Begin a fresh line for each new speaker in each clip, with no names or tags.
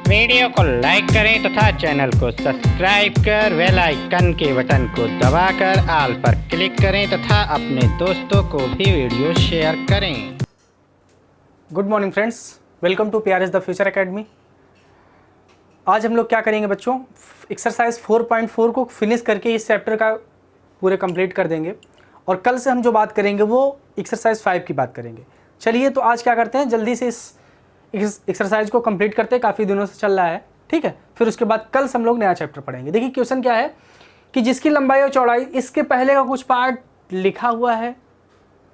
Video को like करें तथा चैनल को सब्सक्राइब कर बेल आइकन के बटन को दबाकर ऑल पर क्लिक करें तथा अपने दोस्तों को भी वीडियो शेयर करें।
Good morning friends, welcome to PRS the future academy. आज हम लोग क्या करेंगे बच्चों, एक्सरसाइज 4.4 को फिनिश करके इस चैप्टर का पूरे कंप्लीट कर देंगे और कल से हम जो बात करेंगे वो एक्सरसाइज 5 की बात करेंगे। चलिए तो आज क्या करते हैं, जल्दी से इस एक्सरसाइज को कंप्लीट करते हैं, काफ़ी दिनों से चल रहा है, ठीक है। फिर उसके बाद कल से हम लोग नया चैप्टर पढ़ेंगे। देखिए क्वेश्चन क्या है कि जिसकी लंबाई और चौड़ाई, इसके पहले का कुछ पार्ट लिखा हुआ है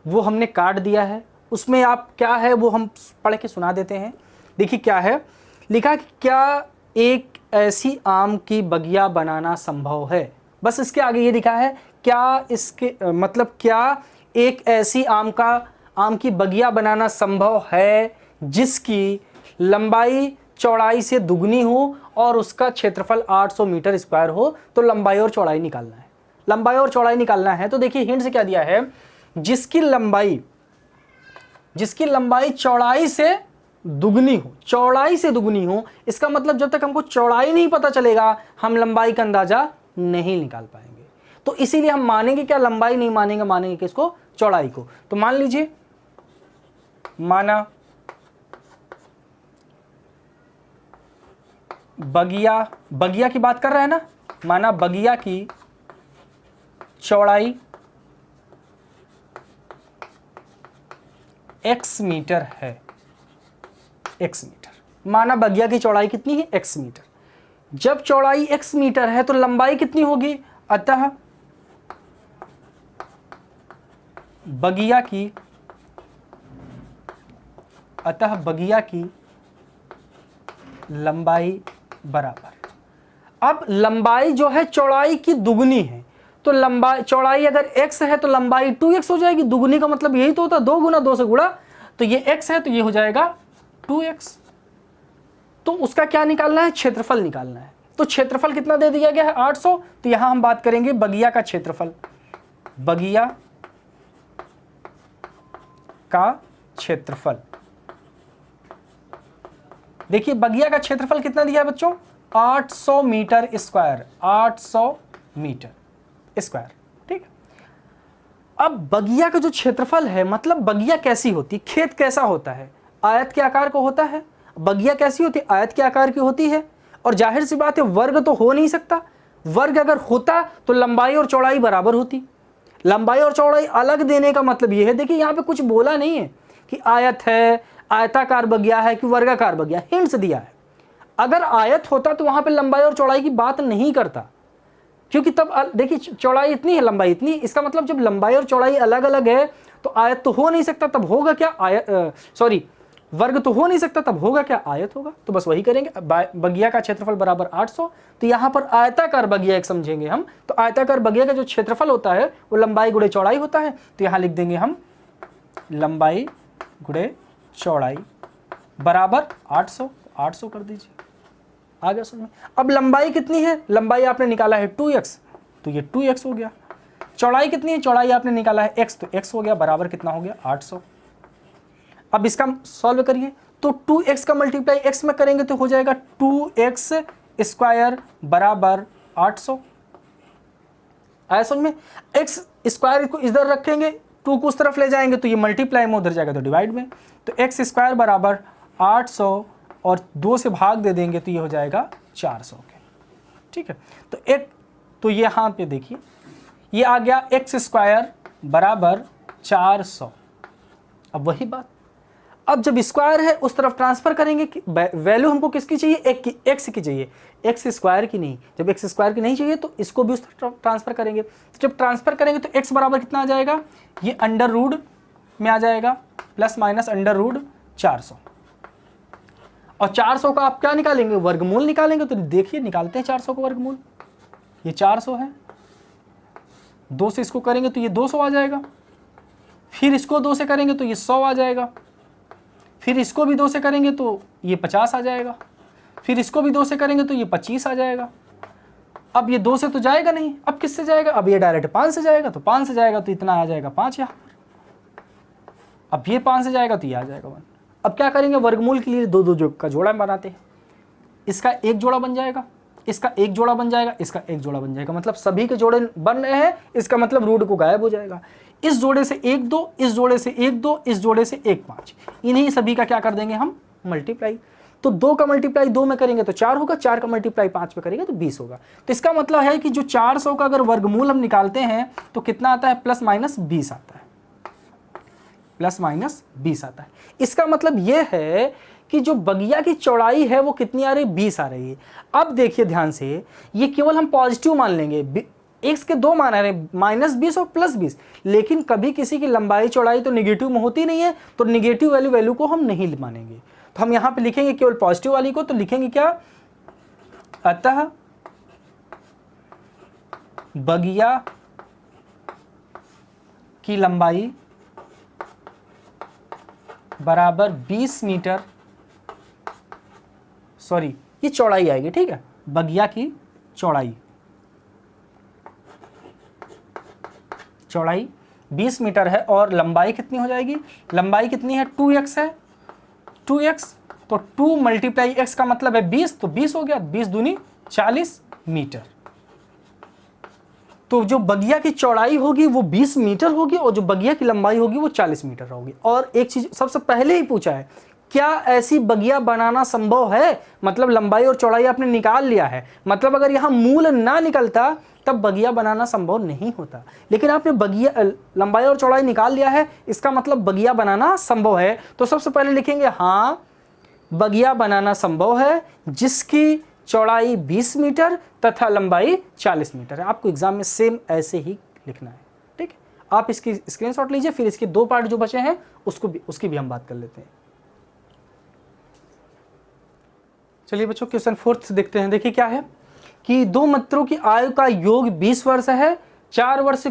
वो हमने काट दिया है, उसमें आप क्या है वो हम पढ़ के सुना देते हैं। देखिए क्या है लिखा कि क्या एक ऐसी आम की बगिया बनाना संभव है। बस इसके आगे ये लिखा है क्या इसके मतलब क्या एक ऐसी आम की बगिया बनाना संभव है जिसकी लंबाई चौड़ाई से दुगनी हो और उसका क्षेत्रफल 800 मीटर स्क्वायर हो। तो लंबाई और चौड़ाई निकालना है, लंबाई और चौड़ाई निकालना है। तो देखिए हिंट से क्या दिया है, जिसकी लंबाई चौड़ाई से दुगनी हो, चौड़ाई से दुगनी हो। इसका मतलब जब तक हमको चौड़ाई नहीं पता चलेगा हम लंबाई का अंदाजा नहीं निकाल पाएंगे। तो इसीलिए हम मानेंगे क्या, लंबाई नहीं मानेंगे, मानेंगे किसको, चौड़ाई को। तो मान लीजिए, माना बगिया की बात कर रहे हैं ना, माना बगिया की चौड़ाई x मीटर है, x मीटर। माना बगिया की चौड़ाई कितनी है, x मीटर। जब चौड़ाई x मीटर है तो लंबाई कितनी होगी, अतः बगिया की लंबाई बराबर, अब लंबाई जो है चौड़ाई की दुगनी है तो चौड़ाई अगर x है तो लंबाई 2x हो जाएगी। दुगनी का मतलब यही तो होता है, 2 गुना 2 से गुणा। तो ये x है तो ये हो जाएगा 2x। तो उसका क्या निकालना है, क्षेत्रफल निकालना है। तो क्षेत्रफल कितना दे दिया गया है, 800। तो यहां हम बात करेंगे बगिया का क्षेत्रफल, बगिया का क्षेत्रफल। देखिए बगिया का क्षेत्रफल कितना दिया है बच्चों, 800 मीटर स्क्वायर, 800 मीटर स्क्वायर, ठीक है। अब बगिया का जो क्षेत्रफल है, मतलब बगिया कैसी होती है, खेत कैसा होता है, आयत के आकार का होता है। बगिया कैसी होती है, आयत के आकार की होती है। और जाहिर सी बात है वर्ग तो हो नहीं सकता, वर्ग अगर होता तो लंबाई और चौड़ाई बराबर होती। लंबाई और चौड़ाई अलग देने का मतलब यह है, देखिए यहां पे कुछ बोला नहीं है कि आयत है, आयताकार बगिया है कि वर्गाकार बगिया, हिंट्स दिया है। अगर आयत होता तो वहां पे लंबाई और चौड़ाई की बात नहीं करता, क्योंकि तब देखिए चौड़ाई इतनी है, लंबाई इतनी। इसका मतलब जब लंबाई और चौड़ाई अलग अलग है तो आयत तो हो नहीं सकता, तब होगा क्या, वर्ग तो हो नहीं सकता, तब होगा क्या, आयत होगा। तो बस वही करेंगे। बगिया का क्षेत्रफल बराबर 800। तो यहां पर आयताकार बगिया एक समझेंगे हम। तो आयताकार बगिया का जो क्षेत्रफल होता है वो लंबाई गुणे चौड़ाई होता है। तो यहां लिख देंगे हम लंबाई गुणे चौड़ाई बराबर 800, 800 कर दीजिए, आ गया समझ में। अब लंबाई कितनी है, लंबाई आपने निकाला है 2x, तो ये 2x हो गया। चौड़ाई कितनी है, चौड़ाई आपने निकाला है x, तो x हो गया, बराबर कितना हो गया, 800। अब इसका सॉल्व करिए, तो 2x का मल्टीप्लाई x में करेंगे तो हो जाएगा 2x स्क्वायर बराबर 800। आया समझ में। x स्क्वायर को इधर रखेंगे, 2 को उस तरफ ले जाएंगे तो ये मल्टीप्लाई में, उधर जाएगा तो डिवाइड में। तो x स्क्वायर बराबर 800 और 2 से भाग दे देंगे तो ये हो जाएगा 400 के, ठीक है। तो ये यहाँ पे देखिए ये आ गया x स्क्वायर बराबर 400। अब वही बात, अब जब स्क्वायर है उस तरफ ट्रांसफर करेंगे, वैल्यू हमको किसकी चाहिए, x की चाहिए, x स्क्वायर की नहीं। जब x स्क्वायर की नहीं चाहिए तो इसको भी उस तरफ ट्रांसफर करेंगे। तो जब ट्रांसफर करेंगे तो x बराबर कितना आ जाएगा, ये अंडर रूट में आ जाएगा, प्लस माइनस अंडर रूट 400। और 400 का आप क्या निकालेंगे, वर्गमूल निकालेंगे। तो देखिए निकालते हैं 400 का वर्गमूल, ये 400 है, 2 से इसको करेंगे तो ये 200 आ जाएगा, फिर इसको 2 से करेंगे तो ये 100 आ जाएगा, फिर इसको भी 2 से करेंगे तो ये 50 आ जाएगा, फिर इसको भी 2 से करेंगे तो ये 25 आ जाएगा। अब ये 2 से तो जाएगा नहीं, अब किससे जाएगा, अब ये डायरेक्ट 5 से जाएगा। तो 5 से जाएगा तो इतना आ जाएगा 5 यहाँ। अब ये 5 से जाएगा तो ये आ जाएगा 1। अब क्या करेंगे, वर्गमूल के लिए दो दो का जोड़ा बनाते हैं। इसका एक जोड़ा बन जाएगा, इसका एक जोड़ा बन जाएगा, इसका एक जोड़ा बन जाएगा, मतलब सभी के जोड़े बन रहे हैं, इसका मतलब रूट को गायब हो जाएगा। इस जोड़े से 1 2, इस जोड़े से 1 2, इस जोड़े से 1 5, इन्हीं सभी का क्या कर देंगे हम मल्टीप्लाई। तो 2 का मल्टीप्लाई 2 में करेंगे तो 4 होगा, 4 का मल्टीप्लाई 5 में करेंगे तो 20 होगा। तो इसका मतलब है कि जो 400 का अगर वर्गमूल हम निकालते हैं तो कितना आता है, प्लस माइनस 20 आता है, प्लस माइनस 20 आता है। इसका मतलब यह है कि जो बगिया की चौड़ाई है वो कितनी आ रही है, 20 आ रही है। अब देखिए ध्यान से, ये केवल हम पॉजिटिव मान लेंगे, x के दो मान आ रहे हैं, -20 और +20, लेकिन कभी किसी की लंबाई चौड़ाई तो निगेटिव में होती नहीं है, तो निगेटिव वैल्यू को हम नहीं मानेंगे। तो हम यहाँ पे लिखेंगे केवल पॉजिटिव वाली को, तो लिखेंगे क्या, अतः बगिया की लंबाई बराबर 20 मीटर, सॉरी ये चौड़ाई आएगी, ठीक है, बगिया की चौड़ाई 20 मीटर है और लंबाई कितनी हो जाएगी, लंबाई कितनी है, 2x है, 2x, तो 2 मल्टीप्लाई x का मतलब है 20, तो 20 हो गया, 20 दूनी 40 मीटर। तो जो बगिया की चौड़ाई होगी वो 20 मीटर होगी और जो बगिया की लंबाई होगी वो 40 मीटर होगी। और एक चीज सबसे पहले ही पूछा है, क्या ऐसी बगिया बनाना संभव है, मतलब लंबाई और चौड़ाई आपने निकाल लिया है, मतलब अगर यहां मूल ना निकलता तब बगिया बनाना संभव नहीं होता, लेकिन आपने बगिया लंबाई और चौड़ाई निकाल लिया है, इसका मतलब बगिया बनाना संभव है। तो सबसे पहले लिखेंगे हाँ बगिया बनाना संभव है जिसकी चौड़ाई 20 मीटर तथा लंबाई 40 मीटर है। आपको एग्जाम में सेम ऐसे ही लिखना है, ठीक है। आप इसकी स्क्रीनशॉट लीजिए, फिर इसके 2 पार्ट जो बचे हैं उसकी भी हम बात कर लेते हैं। चलिए बच्चों क्वेश्चन 4 देखते हैं। देखिए क्या है कि 2 मित्रों की आयु का योग 20 वर्ष है, 4 वर्ष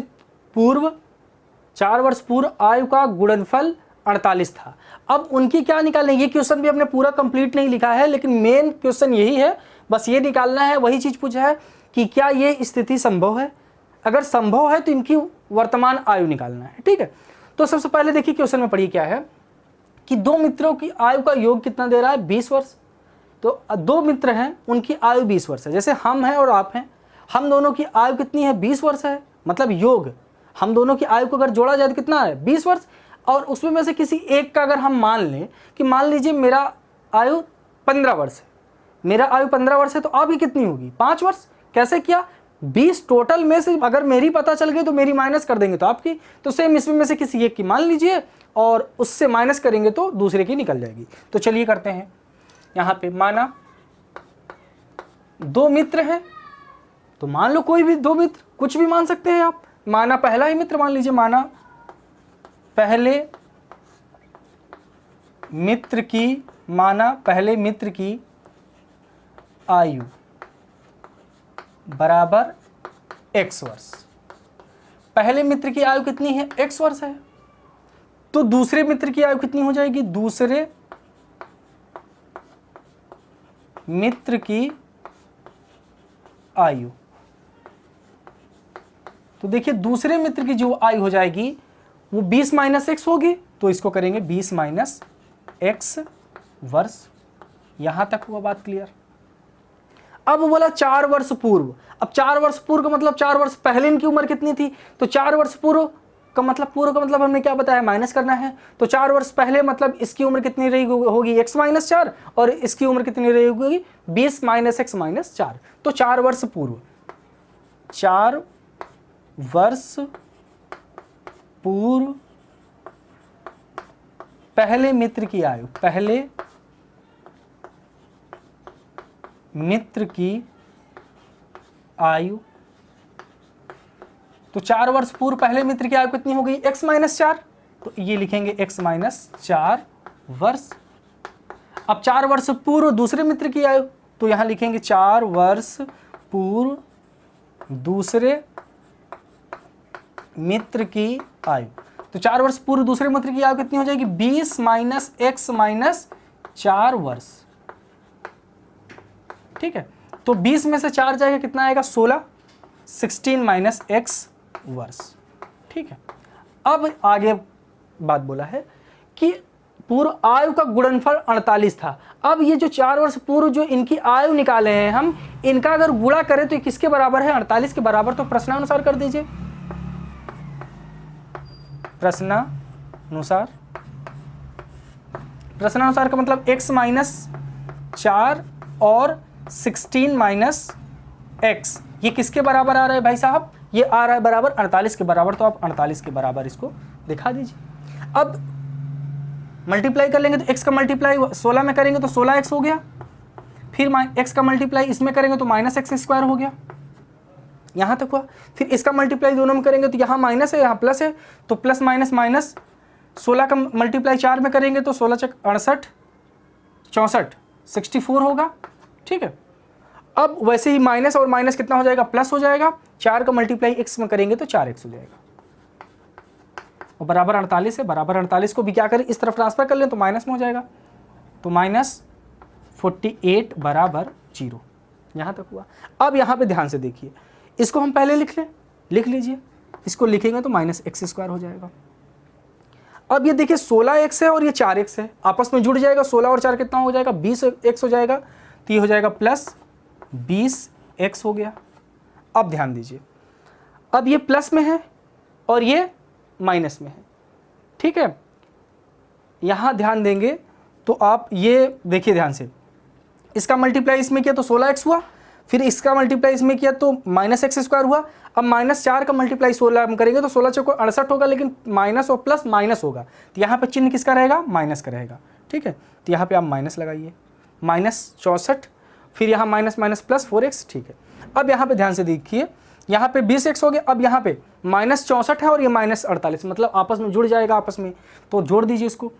पूर्व आयु का गुणनफल 48 था। अब उनकी क्या निकालना है, ये क्वेश्चन भी हमने पूरा कंप्लीट नहीं लिखा है, लेकिन मेन क्वेश्चन यही है, बस ये निकालना है, वही चीज पूछा है कि क्या ये स्थिति संभव है, अगर संभव है तो इनकी वर्तमान आयु निकालना है, ठीक है। तो सबसे पहले देखिए क्वेश्चन में पढ़िए क्या है कि 2 मित्रों की आयु का योग कितना दे रहा है, 20 वर्ष। तो 2 मित्र हैं, उनकी आयु 20 वर्ष है, जैसे हम हैं और आप हैं, हम दोनों की आयु कितनी है, 20 वर्ष है, मतलब योग हम दोनों की आयु को अगर जोड़ा जाए तो कितना है, 20 वर्ष। और उसमें में से किसी एक का अगर हम मान लें कि मान लीजिए मेरा आयु 15 वर्ष है, मेरा आयु 15 वर्ष है, तो आपकी कितनी होगी, 5 वर्ष। कैसे किया, 20 टोटल में से अगर मेरी पता चल गई तो मेरी माइनस कर देंगे तो आपकी, तो सेम इसमें में से किसी एक की मान लीजिए और उससे माइनस करेंगे तो दूसरे की निकल जाएगी। तो चलिए करते हैं, यहाँ पे माना 2 मित्र हैं, तो मान लो कोई भी 2 मित्र, कुछ भी मान सकते हैं आप, माना पहला ही मित्र मान लीजिए, माना पहले मित्र की आयु बराबर x वर्ष। पहले मित्र की आयु कितनी है, x वर्ष है, तो दूसरे मित्र की आयु कितनी हो जाएगी, दूसरे मित्र की आयु, तो देखिए दूसरे मित्र की जो आयु हो जाएगी वो 20 - x होगी, तो इसको करेंगे 20 - x वर्ष। यहां तक हुआ बात क्लियर। अब बोला 4 वर्ष पूर्व, अब 4 वर्ष पूर्व का मतलब 4 वर्ष पहले इनकी उम्र कितनी थी, तो 4 वर्ष पूर्व का मतलब हमने क्या बताया, माइनस करना है। तो 4 वर्ष पहले मतलब इसकी उम्र कितनी रही होगी, x - 4, और इसकी उम्र कितनी रही होगी, 20 - x - 4। तो 4 वर्ष पूर्व, 4 वर्ष पूर्व पहले मित्र की आयु, पहले मित्र की आयु, तो 4 वर्ष पूर्व पहले मित्र की आयु कितनी हो गई, x - 4, तो ये लिखेंगे x - 4 वर्ष। अब 4 वर्ष पूर्व दूसरे मित्र की आयु, तो यहां लिखेंगे 4 वर्ष पूर्व दूसरे मित्र की आयु, तो 4 वर्ष पूर्व दूसरे मित्र की आयु कितनी हो जाएगी, 20 - x - 4 वर्ष, ठीक है। तो 20 में से 4 जाएगा कितना आएगा, 16, 16 - x वर्ष, ठीक है। अब आगे बात बोला है कि पूर्व आयु का गुणनफल 48 था। अब ये जो 4 वर्ष पूर्व जो इनकी आयु निकाले हैं हम, इनका अगर गुणा करें तो ये किसके बराबर है? 48 के बराबर। तो प्रश्नानुसार कर दीजिए, प्रश्नानुसार। प्रश्नानुसार का मतलब x माइनस 4 और 16 माइनस x, ये किसके बराबर आ रहा है भाई साहब? ये आ रहा है बराबर 48 के बराबर। तो आप 48 के बराबर इसको दिखा दीजिए। अब मल्टीप्लाई कर लेंगे तो x का मल्टीप्लाई 16 में करेंगे तो 16x हो गया, फिर x का मल्टीप्लाई इसमें करेंगे तो माइनस एक्स स्क्वायर हो गया, यहाँ तक हुआ। फिर इसका मल्टीप्लाई दोनों में करेंगे तो यहाँ माइनस है यहाँ प्लस है, तो प्लस माइनस माइनस। 16 का मल्टीप्लाई 4 में करेंगे तो 16 चक 68, 64, 64 होगा, ठीक है। अब वैसे ही माइनस और माइनस कितना हो जाएगा? प्लस हो जाएगा। 4 का मल्टीप्लाई x में करेंगे तो 4x हो जाएगा, और बराबर 48 है। बराबर 48 को भी क्या करें? इस तरफ ट्रांसफर कर लें तो माइनस में हो जाएगा, तो माइनस 48 बराबर 0, यहाँ तक हुआ। अब यहाँ पे ध्यान से देखिए, इसको हम पहले लिख लें, लिख लीजिए। इसको लिखेंगे तो माइनस एक्स स्क्वायर हो जाएगा। अब ये देखिए 16x है और ये 4x है, आपस में जुड़ जाएगा। 16 और 4 कितना हो जाएगा? 20x हो जाएगा, तो ये हो जाएगा प्लस 20x हो गया। अब ध्यान दीजिए, अब ये प्लस में है और ये माइनस में है, ठीक है। यहाँ ध्यान देंगे तो आप ये देखिए ध्यान से, इसका मल्टीप्लाई इसमें किया तो 16x हुआ, फिर इसका मल्टीप्लाई इसमें किया तो माइनस एक्स स्क्वायर हुआ। अब माइनस 4 का मल्टीप्लाई 16 में करेंगे तो 16 चौको 68 होगा, लेकिन माइनस और प्लस माइनस होगा, तो यहाँ पे चिन्ह किसका रहेगा? माइनस का रहेगा, ठीक है। तो यहाँ पे आप माइनस लगाइए, माइनस 64, फिर यहाँ माइनस माइनस प्लस 4x, ठीक है। अब यहाँ पे ध्यान से देखिए, यहाँ पे 20x हो गया। अब यहाँ पे माइनस 64 है और ये माइनस 48, मतलब आपस में जुड़ जाएगा आपस में, तो जोड़ दीजिए इसको।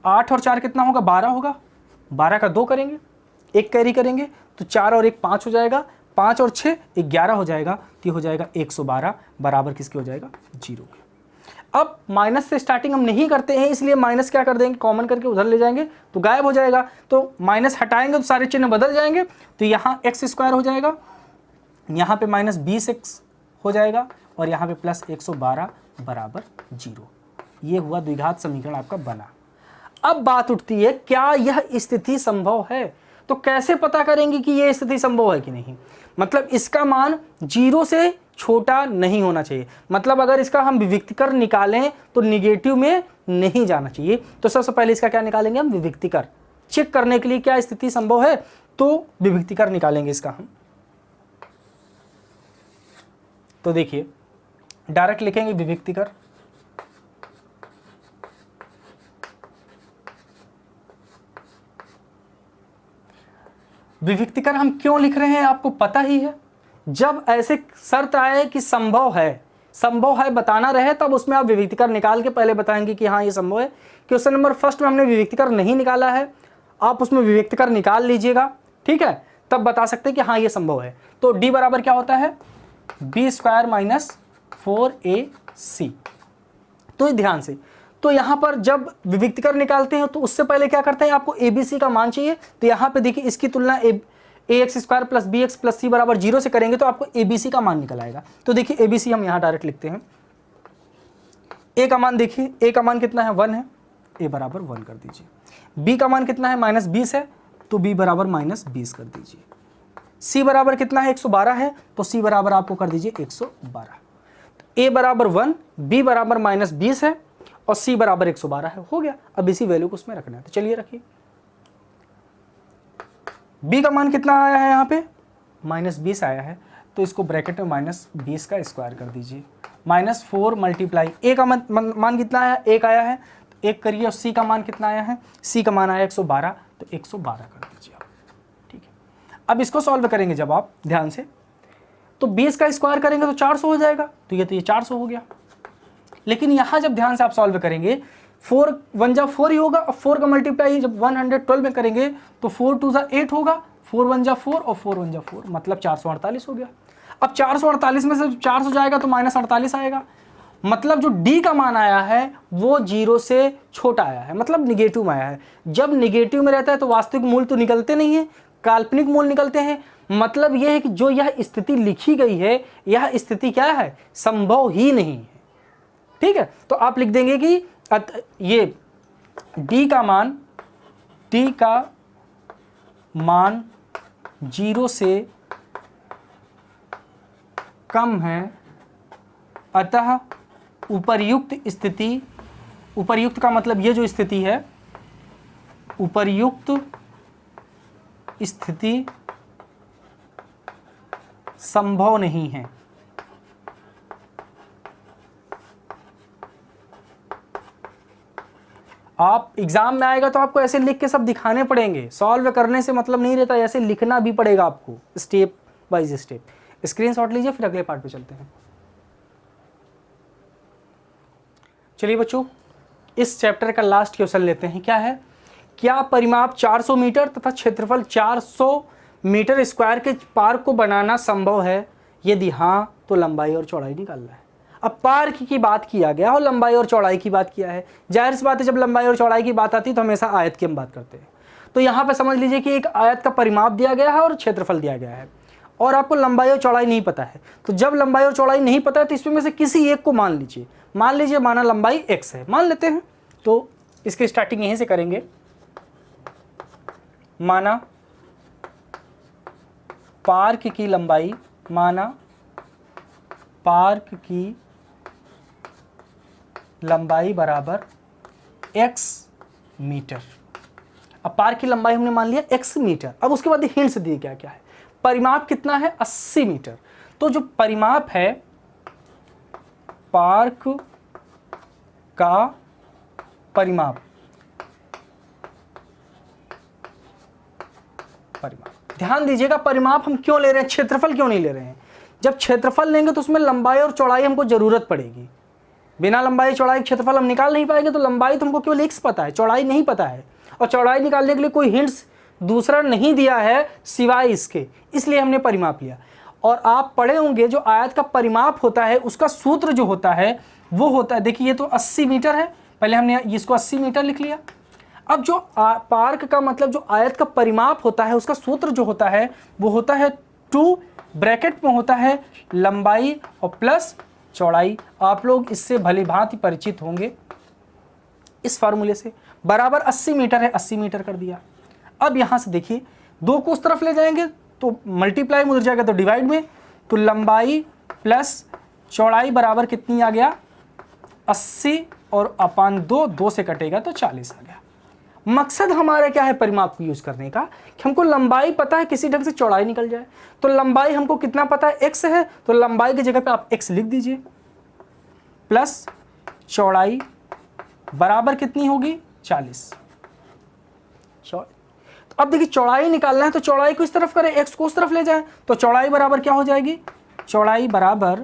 8 और 4 कितना होगा? 12 होगा। 12 का 2 करेंगे, 1 कैरी करेंगे तो 4 और 1 5 हो जाएगा, 5 और 6 11 हो जाएगा, तो ये हो जाएगा 112 बराबर किसके हो जाएगा? 0 के। अब माइनस से स्टार्टिंग हम नहीं करते हैं, इसलिए माइनस क्या कर देंगे? कॉमन करके उधर ले जाएंगे तो गायब हो जाएगा, तो माइनस हटाएंगे तो सारे चिन्ह बदल जाएंगे, तो यहाँ एक्स स्क्वायर हो जाएगा, यहाँ पे माइनस 20x हो जाएगा, और यहाँ पे प्लस 112 बराबर 0। ये हुआ द्विघात समीकरण आपका बना। अब बात उठती है, क्या यह स्थिति संभव है? तो कैसे पता करेंगे कि यह स्थिति संभव है कि नहीं? मतलब इसका मान 0 से छोटा नहीं होना चाहिए, मतलब अगर इसका हम विविक्तिकर निकालें तो निगेटिव में नहीं जाना चाहिए। तो सबसे पहले इसका क्या निकालेंगे हम? विविक्तिकर। चेक करने के लिए क्या स्थिति संभव है, तो विविक्तिकर निकालेंगे इसका हम। तो देखिए डायरेक्ट लिखेंगे विविक्तिकर, विविक्तिकर हम क्यों लिख रहे हैं आपको पता ही है। जब ऐसे शर्त आए कि संभव है बताना रहे, तब उसमें आप विविक्तिकर निकाल के पहले बताएंगे कि हाँ ये संभव है। क्वेश्चन नंबर फर्स्ट में हमने विविक्तिकर नहीं निकाला है, आप उसमें विविक्तिकर निकाल लीजिएगा, ठीक है, तब बता सकते हैं कि हाँ ये संभव है। तो d बराबर क्या होता है? B square minus 4ac। तो ध्यान से, तो यहाँ पर जब विविक्तिकर निकालते हैं तो उससे पहले क्या करते हैं? आपको abc का मान चाहिए। तो यहाँ पे देखिए इसकी तुलना ax square plus bx plus c बराबर 0 से करेंगे तो आपको abc का मान निकल आएगा। तो देखिए abc हम यहाँ डायरेक्ट लिखते हैं। a का मान देखिए, a का मान कितना है? 1 है, a बराबर 1 कर दीजिए। b का मान कितना है? माइनस 20 है, तो b बराबर माइनस 20 कर दीजिए। c बराबर कितना है? 112 है, तो c बराबर आपको कर दीजिए 112। a बराबर 1, b बराबर माइनस 20 है और c बराबर 112 है, हो गया। अब इसी वैल्यू को उसमें रखना है, तो चलिए रखिए। b का मान कितना आया है? यहाँ पे माइनस 20 आया है, तो इसको ब्रैकेट में माइनस 20 का स्क्वायर कर दीजिए। माइनस 4 मल्टीप्लाई a का मान कितना आया? 1 आया है, तो 1 करिए। और c का मान कितना आया है? c का मान आया 112, तो 112 कर दीजिए आप, ठीक है। अब इसको सॉल्व करेंगे जब आप ध्यान से, तो 20 का स्क्वायर करेंगे तो 400 हो जाएगा, तो ये 400 हो गया। लेकिन यहाँ जब ध्यान से आप सॉल्व करेंगे, 4 1 जा 4 ही होगा, और 4 का मल्टीप्लाई जब 112 में करेंगे तो 4 2 जा 8 होगा, 4 1 जा 4 और 4 1 जा 4, मतलब 448 हो गया। अब 448 में से 400 जाएगा तो माइनस 48 आएगा, मतलब जो d का मान आया है वो 0 से छोटा आया है, मतलब निगेटिव में आया है। जब निगेटिव में रहता है तो वास्तविक मूल्य तो निकलते नहीं है, काल्पनिक मूल्य निकलते हैं। मतलब यह है कि जो यह स्थिति लिखी गई है, यह स्थिति क्या है? संभव ही नहीं है, ठीक है। तो आप लिख देंगे कि ये d का मान 0 से कम है, अतः उपर्युक्त का मतलब ये जो स्थिति है, उपर्युक्त स्थिति संभव नहीं है। आप एग्जाम में आएगा तो आपको ऐसे लिख के सब दिखाने पड़ेंगे, सॉल्व करने से मतलब नहीं रहता, ऐसे लिखना भी पड़ेगा आपको स्टेप बाय स्टेप। स्क्रीनशॉट लीजिए, फिर अगले पार्ट पे चलते हैं। चलिए बच्चों, इस चैप्टर का लास्ट क्वेश्चन लेते हैं। क्या है? क्या परिमाप 400 मीटर तथा क्षेत्रफल 400 मीटर स्क्वायर के पार्क को बनाना संभव है? यदि हाँ तो लंबाई और चौड़ाई निकालना है। अब पार्क की बात किया गया और लंबाई और चौड़ाई की बात किया है। जाहिर सी बात है, जब लंबाई और चौड़ाई की बात आती है तो हमेशा आयत की हम बात करते हैं। तो यहाँ पे समझ लीजिए कि एक आयत का परिमाप दिया गया है और क्षेत्रफल दिया गया है, और आपको लंबाई और चौड़ाई नहीं पता है। तो जब लंबाई और चौड़ाई नहीं पता है तो इसमें से किसी एक को मान लीजिए। माना लंबाई x है, मान लेते हैं। तो इसकी स्टार्टिंग यहीं से करेंगे। माना पार्क की लंबाई बराबर x मीटर। अब पार्क की लंबाई हमने मान लिया x मीटर। अब उसके बाद हिंट्स दिए क्या क्या है। परिमाप कितना है? 80 मीटर। तो जो परिमाप है पार्क का परिमाप ध्यान दीजिएगा, परिमाप हम क्यों ले रहे हैं, क्षेत्रफल क्यों नहीं ले रहे हैं? जब क्षेत्रफल लेंगे तो उसमें लंबाई और चौड़ाई हमको जरूरत पड़ेगी। बिना लंबाई चौड़ाई क्षेत्रफल हम निकाल नहीं पाएंगे। तो लंबाई तो हमको केवल x पता है, चौड़ाई नहीं पता है, और चौड़ाई निकालने के लिए कोई हिंट्स दूसरा नहीं दिया है सिवाय इसके, इसलिए हमने परिमाप लिया। और आप पढ़े होंगे जो आयत का परिमाप होता है उसका सूत्र जो होता है वो होता है, देखिए ये तो 80 मीटर है, पहले हमने इसको 80 मीटर लिख लिया। अब जो पार्क का मतलब जो आयत का परिमाप होता है उसका सूत्र जो होता है वो होता है 2 ब्रैकेट में होता है लंबाई और प्लस चौड़ाई। आप लोग इससे भली भांति परिचित होंगे इस फार्मूले से। बराबर 80 मीटर है, 80 मीटर कर दिया। अब यहां से देखिए 2 को उस तरफ ले जाएंगे तो मल्टीप्लाई में उधर जाएगा तो डिवाइड में, तो लंबाई प्लस चौड़ाई बराबर कितनी आ गया? 80 और अपान 2 से कटेगा तो 40 आ गया। मकसद हमारा क्या है परिमाप को यूज करने का कि हमको लंबाई पता है, किसी ढंग से चौड़ाई निकल जाए। तो लंबाई हमको कितना पता है? x है, तो लंबाई की जगह पे आप x लिख दीजिए, प्लस चौड़ाई बराबर कितनी होगी? 40। तो अब देखिए चौड़ाई निकालना है तो चौड़ाई को इस तरफ करें, x को उस तरफ ले जाए, तो चौड़ाई बराबर क्या हो जाएगी? चौड़ाई बराबर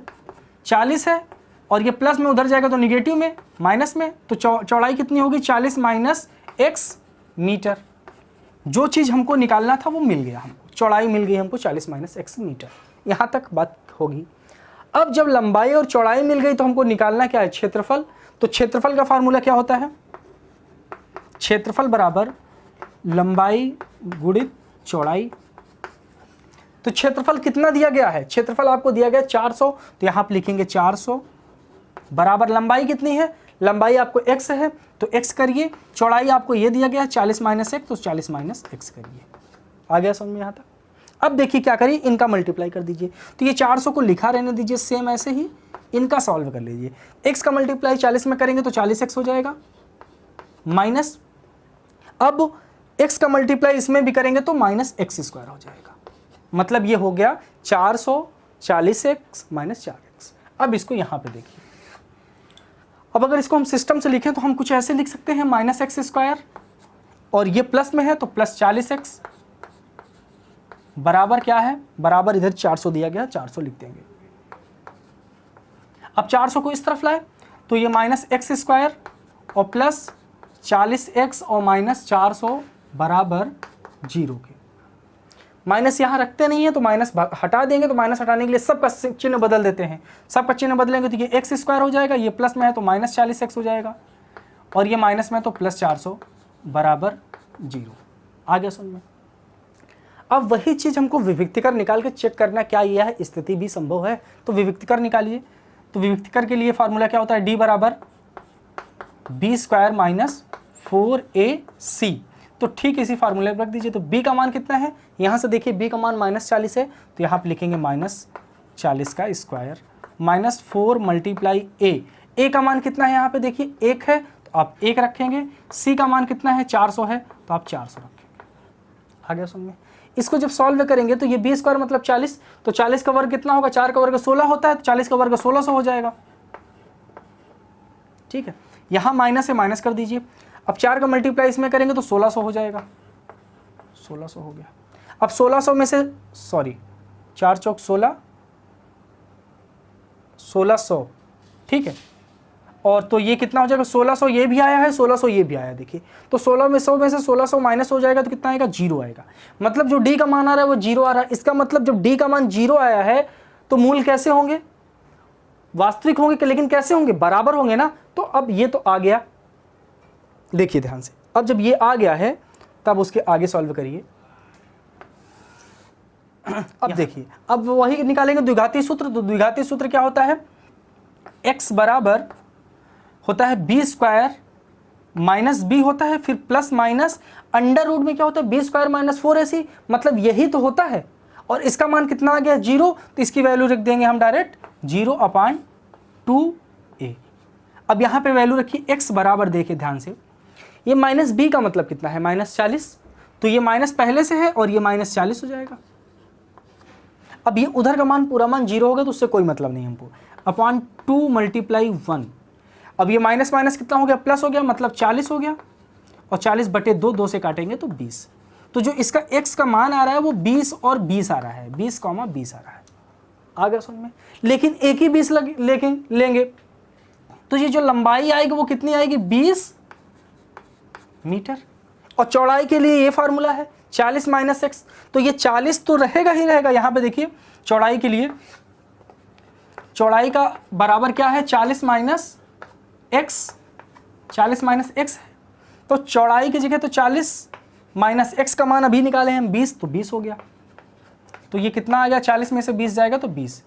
40 है, और ये प्लस में उधर जाएगा तो निगेटिव में, माइनस में, तो चौड़ाई कितनी होगी? 40 माइनस x मीटर। जो चीज़ हमको निकालना था वो मिल गया हमको, चौड़ाई मिल गई हमको 40 माइनस x मीटर। यहाँ तक बात होगी। अब जब लंबाई और चौड़ाई मिल गई तो हमको निकालना क्या है? क्षेत्रफल। तो क्षेत्रफल का फार्मूला क्या होता है? क्षेत्रफल बराबर लंबाई गुणित चौड़ाई। तो क्षेत्रफल कितना दिया गया है? क्षेत्रफल आपको दिया गया 400, तो यहाँ पे लिखेंगे 400 बराबर लंबाई कितनी है? लंबाई आपको x है तो x करिए, चौड़ाई आपको ये दिया गया 40 माइनस x, तो 40 माइनस x करिए। आ गया समझ में यहाँ तक? अब देखिए क्या करिए, इनका मल्टीप्लाई कर दीजिए। तो ये 400 को लिखा रहने दीजिए सेम ऐसे ही, इनका सॉल्व कर लीजिए। x का मल्टीप्लाई 40 में करेंगे तो 40x हो जाएगा, माइनस अब x का मल्टीप्लाई इसमें भी करेंगे तो माइनस x स्क्वायर हो जाएगा। मतलब ये हो गया 440x माइनस 4x। अब इसको यहाँ पे देखिए, अब अगर इसको हम सिस्टम से लिखें तो हम कुछ ऐसे लिख सकते हैं माइनस एक्स स्क्वायर, और ये प्लस में है तो प्लस 40x बराबर क्या है? बराबर इधर 400 दिया गया, 400 लिख देंगे। अब 400 को इस तरफ लाए तो ये माइनस एक्स स्क्वायर और प्लस 40x और माइनस 400 बराबर 0 के। माइनस यहाँ रखते नहीं है तो माइनस हटा देंगे, तो माइनस हटाने के लिए सबका चिन्ह बदल देते हैं। सबका चिन्ह बदलेंगे तो ये एक्स स्क्वायर हो जाएगा, ये प्लस में है तो माइनस 40x हो जाएगा, और ये माइनस में है तो प्लस 400 बराबर 0। आ गया समझ में? अब वही चीज़ हमको विविक्तिकर निकाल के चेक करना, क्या यह स्थिति भी संभव है? तो विविक्तिकर निकालिए। तो विविक्तिकर के लिए फार्मूला क्या होता है? d बराबर b स्क्वायर माइनस 4ac। तो ठीक इसी फार्मूले पर रख दीजिए। तो b का मान कितना है, यहाँ से देखिए b का मान -40 है, तो यहाँ पे लिखेंगे -40 का स्क्वायर माइनस 4 मल्टीप्लाई a का मान कितना है, यहाँ पे देखिए 1 है तो आप 1 रखेंगे। c का मान कितना है, 400 है तो आप 400 रखेंगे। आ गया समझ में। इसको जब सॉल्व करेंगे तो ये b स्क्वायर मतलब 40, तो 40 का वर्ग कितना होगा, 4 का वर्ग 16 होता है, तो 40 का वर्ग 1600 हो जाएगा। ठीक है, यहाँ माइनस से माइनस कर दीजिए। अब 4 का मल्टीप्लाई इसमें करेंगे तो 1600 हो जाएगा, 1600 हो गया। अब 1600 में से 4 चौक 16, 1600, ठीक है। और तो ये कितना हो जाएगा, 1600 ये भी आया है, 1600 ये भी आया। देखिए तो 16 में 100 में से 1600 माइनस हो जाएगा तो कितना आएगा, 0 आएगा। मतलब जो d का मान आ रहा है वो 0 आ रहा है। इसका मतलब जब d का मान 0 आया है तो मूल कैसे होंगे, वास्तविक होंगे कि, लेकिन कैसे होंगे, बराबर होंगे ना। तो अब ये तो आ गया, देखिए ध्यान से, अब जब ये आ गया है तब उसके आगे सॉल्व करिए। अब देखिए, अब वही निकालेंगे द्विघाती सूत्र। तो द्विघाती सूत्र क्या होता है, x बराबर होता है b स्क्वायर माइनस b होता है, फिर प्लस माइनस अंडर रूट में क्या होता है, b स्क्वायर माइनस 4ac, मतलब यही तो होता है। और इसका मान कितना आ गया, 0, तो इसकी वैल्यू रख देंगे हम डायरेक्ट 0/2a। अब यहाँ पे वैल्यू रखिए x बराबर, देखिए ध्यान से, ये माइनस b का मतलब कितना है, -40, तो ये माइनस पहले से है और ये -40 हो जाएगा। अब ये उधर का मान पूरा मान 0 होगा तो उससे कोई मतलब नहीं हमको, /2 मल्टीप्लाई 1। अब ये माइनस माइनस कितना हो गया, प्लस हो गया, मतलब 40 हो गया, और 40/2, 2 से काटेंगे तो 20। तो जो इसका x का मान आ रहा है वो 20 और 20 आ रहा है, 20,20 आ रहा है। आ गया समझ में। लेकिन एक ही 20 लेंगे तो ये जो लंबाई आएगी वो कितनी आएगी, 20 मीटर। और चौड़ाई के लिए ये फार्मूला है 40 - x, तो ये 40 तो रहेगा ही रहेगा। यहाँ पे देखिए चौड़ाई के लिए, चौड़ाई का बराबर क्या है, 40 - x, 40 - x है। तो चौड़ाई की जगह तो 40 - x का मान अभी निकाले हैं हम 20, तो 20 हो गया। तो ये कितना आ गया, 40 में से 20 जाएगा तो 20।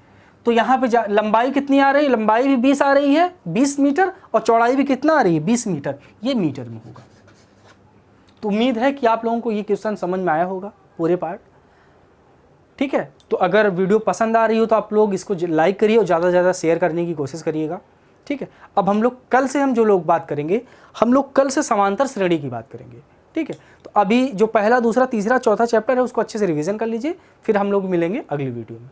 तो यहाँ पे लंबाई कितनी आ रही है, लंबाई भी 20 आ रही है, 20 मीटर, और चौड़ाई भी कितना आ रही है, 20 मीटर। ये मीटर में होगा। तो उम्मीद है कि आप लोगों को ये क्वेश्चन समझ में आया होगा पूरे पार्ट। ठीक है, तो अगर वीडियो पसंद आ रही हो तो आप लोग इसको लाइक करिए और ज़्यादा से ज़्यादा शेयर करने की कोशिश करिएगा। ठीक है, अब हम लोग कल से, हम जो लोग बात करेंगे, हम लोग कल से समांतर श्रेणी की बात करेंगे। ठीक है, तो अभी जो पहला, दूसरा, तीसरा, चौथा चैप्टर है उसको अच्छे से रिवीजन कर लीजिए, फिर हम लोग मिलेंगे अगली वीडियो में।